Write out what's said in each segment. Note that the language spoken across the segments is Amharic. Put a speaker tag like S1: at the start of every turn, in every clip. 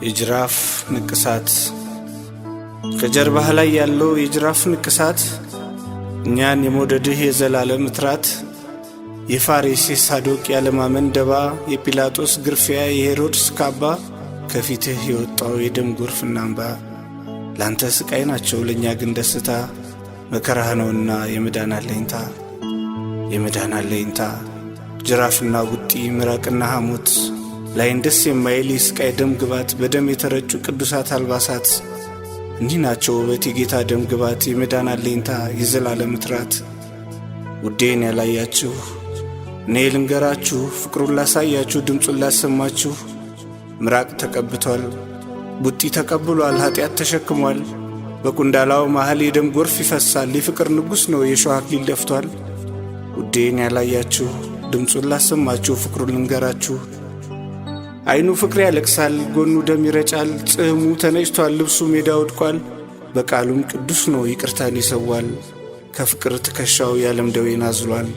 S1: የጅራፍ ንቅሳት ከጀርባህ ላይ ያለው የጅራፍ ንቅሳት እኛን የመውደድህ የዘላለም እትራት የፋሬስ የሳዶቅ ያለማመን ደባ የጲላጦስ ግርፊያ የሄሮድስ ካባ ከፊትህ የወጣው የደም ጎርፍና እንባ ላንተ ስቃይ ናቸው ለእኛ ግን ደስታ መከራህ ነውና የመዳን አለኝታ ጅራፍና ቡጢ ምራቅና ሐሞት ላይን ደስ የማይል የስቃይ ደም ግባት በደም የተረጩ ቅዱሳት አልባሳት እንዲህ ናቸው ውበት የጌታ ደም ግባት የመዳን አለኝታ የዘላለም እትራት። ውዴን ያላያችሁ እኔ ልንገራችሁ ፍቅሩን ላሳያችሁ ድምፁን ላሰማችሁ ምራቅ ተቀብቷል ቡጢ ተቀብሏል ኃጢአት ተሸክሟል በቁንዳላው መሃል የደም ጎርፍ ይፈሳል የፍቅር ንጉሥ ነው የሾህ አክሊል ደፍቷል። ውዴን ያላያችሁ ድምፁን ላሰማችሁ ፍቅሩን ልንገራችሁ አይኑ ፍቅር ያለቅሳል ጎኑ ደም ይረጫል ጽሕሙ ተነጭቷል ልብሱ ሜዳ ወድቋል በቃሉም ቅዱስ ነው ይቅርታን ይሰዋል ከፍቅር ትከሻው ያለም ደዌን አዝሏል።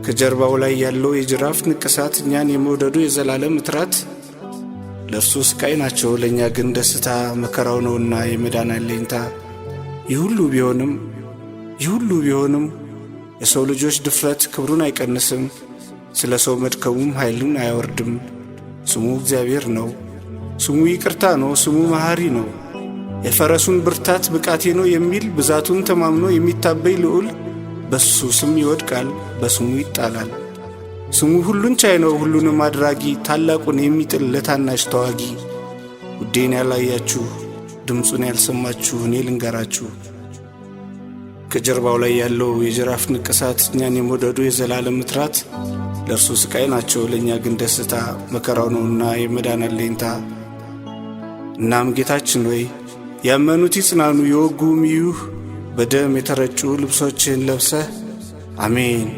S1: ከጀርባው ላይ ያለው የጅራፍ ንቅሳት እኛን የመውደዱ የዘላለም እትራት ለእርሱ ስቃይ ናቸው ለእኛ ግን ደስታ መከራው ነውና የመዳን አለኝታ። ይህ ሁሉ ቢሆንም የሰው ልጆች ድፍረት ክብሩን አይቀንስም ስለ ሰው መድከሙም ኃይልን አያወርድም። ስሙ እግዚአብሔር ነው ስሙ ይቅርታ ነው ስሙ መሐሪ ነው የፈረሱን ብርታት ብቃቴ ነው የሚል ብዛቱን ተማምኖ የሚታበይ ልዑል በሱ ስም ይወድቃል በስሙ ይጣላል። ስሙ ሁሉን ቻይ ነው ሁሉንም አድራጊ ታላቁን የሚጥል ለታናሽ ተዋጊ። ውዴን ያላያችሁ ድምፁን ያልሰማችሁ እኔ ልንገራችሁ ከጀርባው ላይ ያለው የጅራፍ ንቅሳት እኛን የመውደዱ የዘላለም እትራት ለእርሱ ስቃይ ናቸው ለእኛ ግን ደስታ መከራው ነውና የመዳን አለኝታ። እናም ጌታችን ሆይ ያመኑት ይጽናኑ የወጉም ይዩህ በደም የተረጩ ልብሶችን ለብሰህ አሜን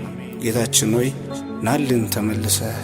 S1: ጌታችን ሆይ ናልን ተመልሰህ